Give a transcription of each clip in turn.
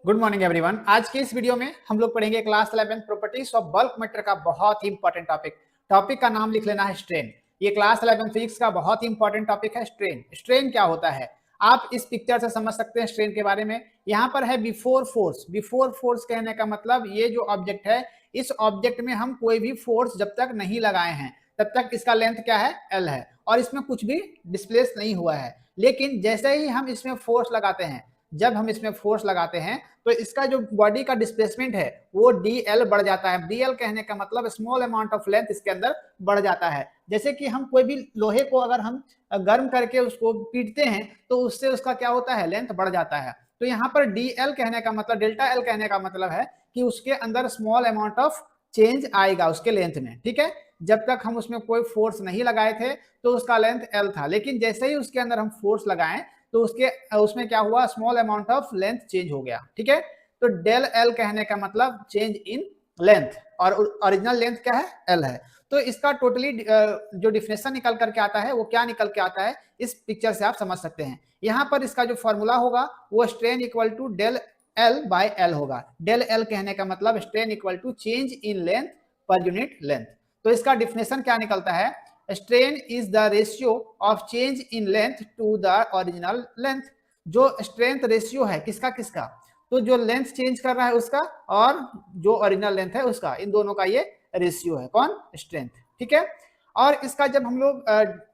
Good morning everyone. आज के इस वीडियो में हम लोग पढ़ेंगे class 11 properties of bulk matter का बहुत ही इंपॉर्टेंट टॉपिक का नाम लिख लेना है स्ट्रेन। ये क्लास 11 फिजिक्स का बहुत ही इंपॉर्टेंट टॉपिक है स्ट्रेन। स्ट्रेन क्या होता है आप इस पिक्चर से समझ सकते हैं स्ट्रेन के बारे में। यहाँ पर है बिफोर फोर्स। बिफोर फोर्स कहने का मतलब ये जो ऑब्जेक्ट है, इस ऑब्जेक्ट में हम कोई भी फोर्स जब तक नहीं लगाए हैं तब तक इसका लेंथ क्या है, एल है, और इसमें कुछ भी डिस्प्लेस नहीं हुआ है। लेकिन जैसे ही हम इसमें फोर्स लगाते हैं, जब हम इसमें फोर्स लगाते हैं तो इसका जो बॉडी का डिस्प्लेसमेंट है वो dl बढ़ जाता है। dl कहने का मतलब स्मॉल अमाउंट ऑफ लेंथ इसके अंदर बढ़ जाता है। जैसे कि हम कोई भी लोहे को अगर हम गर्म करके उसको पीटते हैं तो उससे उसका क्या होता है, लेंथ बढ़ जाता है। तो यहाँ पर dl कहने का मतलब, डेल्टा एल कहने का मतलब है कि उसके अंदर स्मॉल अमाउंट ऑफ चेंज आएगा उसके लेंथ में। ठीक है, जब तक हम उसमें कोई फोर्स नहीं लगाए थे तो उसका लेंथ एल था, लेकिन जैसे ही उसके अंदर हम फोर्स लगाएं तो उसमें क्या हुआ, small amount of length change हो गया। ठीक है, तो डेल एल कहने का मतलब चेंज इन लेंथ, और ओरिजिनल लेंथ क्या है, एल है। तो इसका टोटली जो डिफिनेशन निकल करके आता है वो क्या निकल के आता है, इस पिक्चर से आप समझ सकते हैं। यहाँ पर इसका जो फॉर्मूला होगा वो strain equal to del L by L होगा। डेल एल कहने का मतलब strain equal to change in length per unit length. तो इसका डिफिनेशन क्या निकलता है, strain is the ratio of change in length to the original length. जो स्ट्रेंथ रेशियो है किसका किसका, तो जो लेंथ चेंज कर रहा है उसका और जो ओरिजिनल लेंथ है उसका, इन दोनों का ये रेशियो है, कौन, स्ट्रेंथ। ठीक है, और इसका जब हम लोग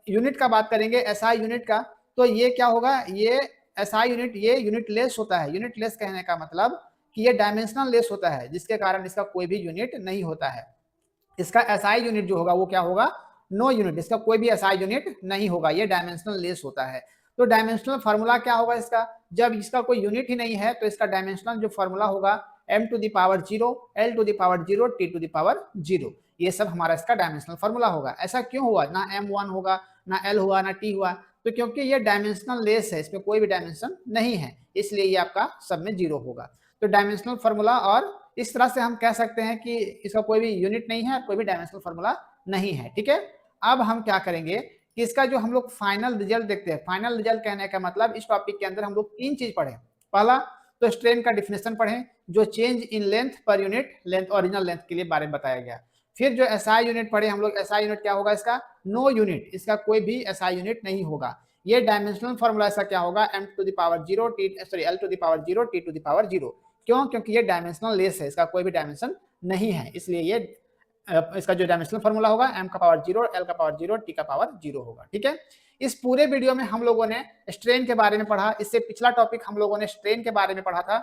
यूनिट का बात करेंगे, एसआई यूनिट का, तो ये क्या होगा, ये एसआई यूनिट ये यूनिट लेस होता है। यूनिट लेस कहने का मतलब कि ये डायमेंशनल लेस होता है, जिसके कारण इसका कोई भी यूनिट नहीं होता है। इसका एसआई यूनिट जो होगा वो क्या होगा, नो यूनिट, इसका कोई भी एसआई यूनिट नहीं होगा, ये डायमेंशनल लेस होता है। तो डायमेंशनल फार्मूला क्या होगा इसका, जब इसका कोई यूनिट ही नहीं है तो इसका डायमेंशनल जो फार्मूला होगा m to the power 0, l to the power 0, t to the power 0। ये सब हमारा इसका डायमेंशनल फार्मूला होगा। ऐसा क्यों हुआ, ना m1 होगा, ना l हुआ, ना t हुआ, तो क्योंकि ये डायमेंशनल लेस है, इसमें कोई भी डायमेंशन नहीं है, इसलिए ये आपका सब में 0 होगा। तो डायमेंशनल फार्मूला, और इस तरह से हम कह सकते हैं कि इसका कोई भी यूनिट नहीं है, कोई भी डायमेंशनल फार्मूला नहीं है। ठीक है, अब हम क्या करेंगे कि इसका जो हम लोग फाइनल रिजल्ट देखते हैं। फाइनल रिजल्ट कहने का मतलब इस टॉपिक के अंदर हम लोग 3 चीज पढ़े। पहला तो स्ट्रेन का डिफिनेशन पढ़े, जो change in length per unit length original length के लिए बारे में बताया गया। फिर जो एसआई यूनिट पढ़े हम लोग, एसआई यूनिट क्या होगा इसका, नो यूनिट, इसका कोई भी एसआई यूनिट नहीं होगा। ये डायमेंशनल फॉर्मूला इसका क्या होगा, m to the power 0, l to the power 0, t to the power 0। क्यों, क्योंकि ये डायमेंशनल लेस है, इसका कोई भी डायमेंशन नहीं है, इसलिए ये इसका जो डायमेंशनल फार्मूला होगा m का पावर 0, l का पावर 0, t का पावर 0 होगा। ठीक है, इस पूरे वीडियो में हम लोगों ने स्ट्रेन के बारे में पढ़ा। इससे पिछला टॉपिक हम लोगों ने स्ट्रेन के बारे में पढ़ा था,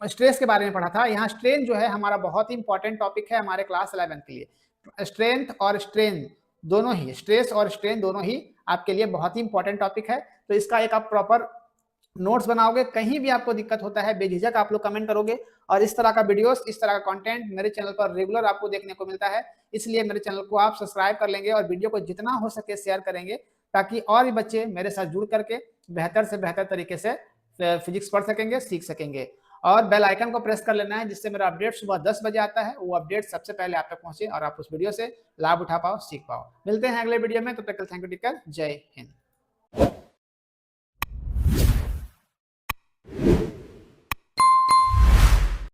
स्ट्रेस के बारे में पढ़ा था। यहाँ स्ट्रेन जो है हमारा बहुत ही इंपॉर्टेंट टॉपिक है हमारे क्लास 11 के लिए। स्ट्रेंथ और स्ट्रेन दोनों ही, स्ट्रेस और स्ट्रेन दोनों ही आपके लिए बहुत ही इंपॉर्टेंट टॉपिक है। तो इसका एक आप प्रॉपर नोट्स बनाओगे, कहीं भी आपको दिक्कत होता है बेझिझक आप लोग कमेंट करोगे, और इस तरह का वीडियोस, इस तरह का कंटेंट मेरे चैनल पर रेगुलर आपको देखने को मिलता है। इसलिए मेरे चैनल को आप सब्सक्राइब कर लेंगे और वीडियो को जितना हो सके शेयर करेंगे, ताकि और भी बच्चे मेरे साथ जुड़ करके बेहतर से बेहतर तरीके से फिजिक्स पढ़ सकेंगे, सीख सकेंगे। और बेल आइकन को प्रेस कर लेना है, जिससे मेरा अपडेट सुबह 10 बजे आता है, वो अपडेट सबसे पहले आप तक पहुंचे और आप उस वीडियो से लाभ उठा पाओ, सीख पाओ। मिलते हैं अगले वीडियो में, तब तक थैंक यू टीचर, जय हिंद।